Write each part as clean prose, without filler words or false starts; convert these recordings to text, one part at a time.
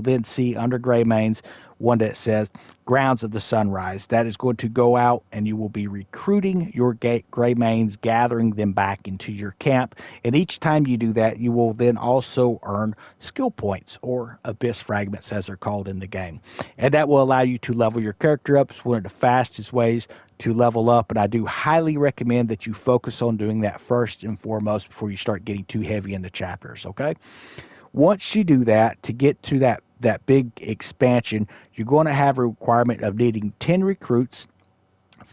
then see under Greymanes one that says Grounds of the Sunrise. That is going to go out and you will be recruiting your Greymanes, gathering them back into your camp. And each time you do that, you will then also earn skill points, or Abyss Fragments as they're called in the game. And that will allow you to level your character up. It's one of the fastest ways to level up, and I do highly recommend that you focus on doing that first and foremost before you start getting too heavy in the chapters, okay? Once you do that, to get to that big expansion, you're going to have a requirement of needing 10 recruits,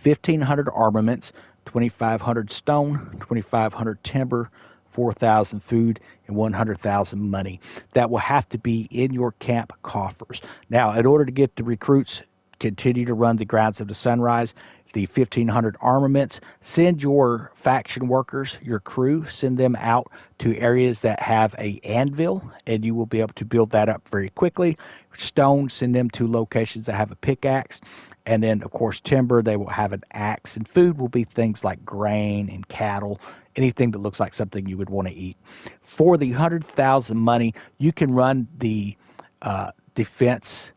1,500 armaments, 2,500 stone, 2,500 timber, 4,000 food, and 100,000 money. That will have to be in your camp coffers. Now, in order to get the recruits, continue to run the Grounds of the Sunrise, the 1,500 armaments, send your faction workers, your crew, send them out to areas that have a anvil, and you will be able to build that up very quickly. Stone, send them to locations that have a pickaxe. And then, of course, timber, they will have an axe. And food will be things like grain and cattle, anything that looks like something you would want to eat. For the 100,000 money, you can run the defense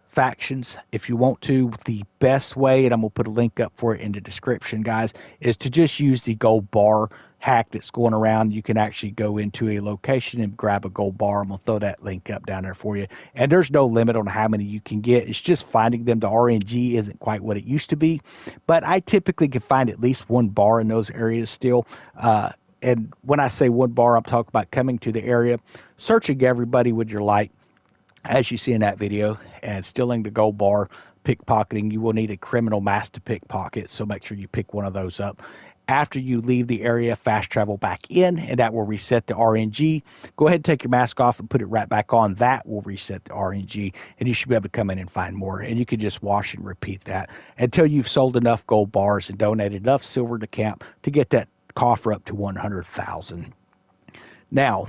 factions if you want to. The best way, and I'm going to put a link up for it in the description, guys, is to just use the gold bar hack that's going around. You can actually go into a location and grab a gold bar. I'm going to throw that link up down there for you. And there's no limit on how many you can get. It's just finding them. The RNG isn't quite what it used to be, but I typically can find at least one bar in those areas still. And when I say one bar, I'm talking about coming to the area, searching everybody with your light, as you see in that video, and stealing the gold bar. Pickpocketing, you will need a criminal mask to pickpocket, so make sure you pick one of those up. After you leave the area, fast travel back in, and that will reset the RNG. Go ahead and take your mask off and put it right back on. That will reset the RNG, and you should be able to come in and find more. And you can just wash and repeat that until you've sold enough gold bars and donated enough silver to camp to get that coffer up to 100,000. Now,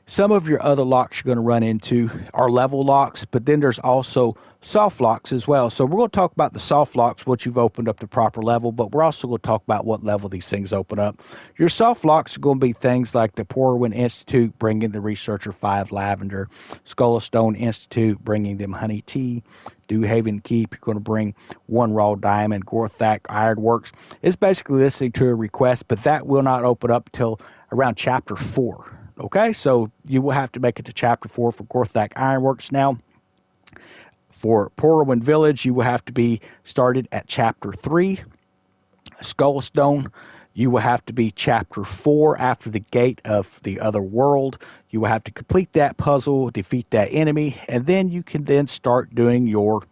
some of your other locks you're going to run into are level locks, but then there's also soft locks as well. So we're going to talk about the soft locks once you've opened up the proper level, but we're also going to talk about what level these things open up. Your soft locks are going to be things like the Porowind Institute, bringing the Researcher 5 Lavender, Skullstone Institute, bringing them Honey Tea, Dewhaven Keep, you're going to bring one raw diamond, Gorthak Ironworks. It's basically listening to a request, but that will not open up till around chapter 4. Okay, so you will have to make it to chapter 4 for Gorthak Ironworks now. For Porowind Village, you will have to be started at chapter 3. Skullstone, you will have to be chapter 4 after the Gate of the Other World. You will have to complete that puzzle, defeat that enemy, and then you can then start doing your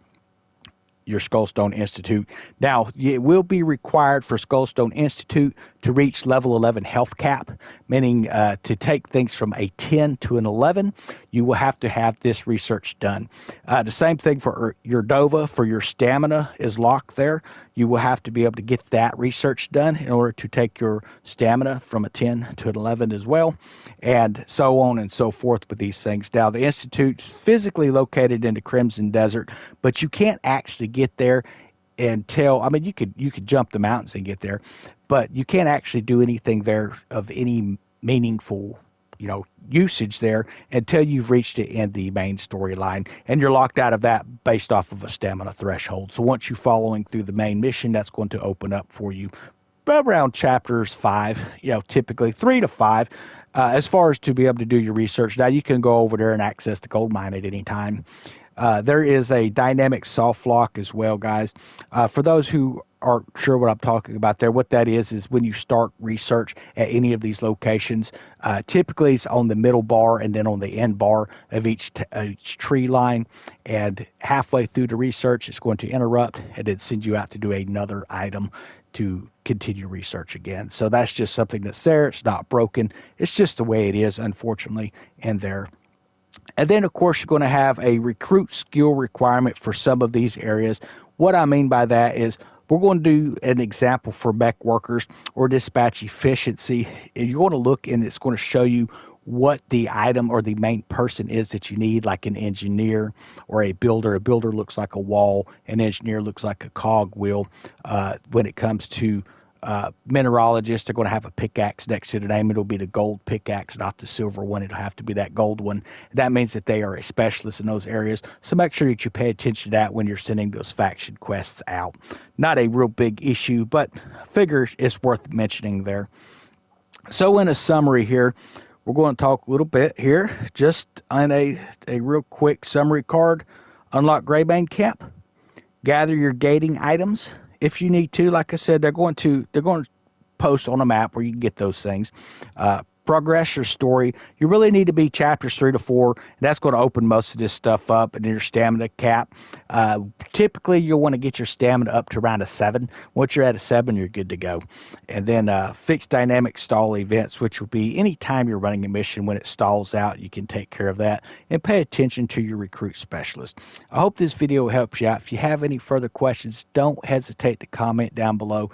Skullstone Institute. Now, it will be required for Skullstone Institute to reach level 11 health cap, meaning to take things from a 10 to an 11, you will have to have this research done. The same thing for your Dova, for your stamina is locked there. You will have to be able to get that research done in order to take your stamina from a 10 to an 11 as well, and so on and so forth with these things. Now, the Institute's physically located in the Crimson Desert, but you can't actually get there until, I mean, you could jump the mountains and get there, but you can't actually do anything there of any meaningful, usage there until you've reached it in the main storyline, and you're locked out of that based off of a stamina threshold. So once you're following through the main mission, that's going to open up for you around chapters 5, typically 3 to 5, as far as to be able to do your research. Now, you can go over there and access the gold mine at any time. There is a dynamic soft lock as well, guys. For those who aren't sure what I'm talking about there, what that is when you start research at any of these locations, typically it's on the middle bar and then on the end bar of each tree line, and halfway through the research it's going to interrupt and then send you out to do another item to continue research again. So that's just something that's there. It's not broken. It's just the way it is, unfortunately, in there. And then, of course, you're going to have a recruit skill requirement for some of these areas. What I mean by that is we're going to do an example for mech workers or dispatch efficiency. And you're going to look and it's going to show you what the item or the main person is that you need, like an engineer or a builder. A builder looks like a wall. An engineer looks like a cog wheel when it comes to mineralogists are going to have a pickaxe next to the name. It'll be the gold pickaxe, not the silver one. It'll have to be that gold one. That means that they are a specialist in those areas. So make sure that you pay attention to that when you're sending those faction quests out. Not a real big issue, but figure it's worth mentioning there. So in a summary here, we're going to talk a little bit here, just on a real quick summary card. Unlock Greybane Camp. Gather your gating items if you need to. Like I said, they're going to post on a map where you can get those things. Progress your story. You really need to be chapters 3 to 4. And that's going to open most of this stuff up and your stamina cap. Typically, you'll want to get your stamina up to around a 7. Once you're at a 7, you're good to go. And then fix dynamic stall events, which will be any time you're running a mission when it stalls out, you can take care of that. And pay attention to your recruit specialist. I hope this video helps you out. If you have any further questions, don't hesitate to comment down below.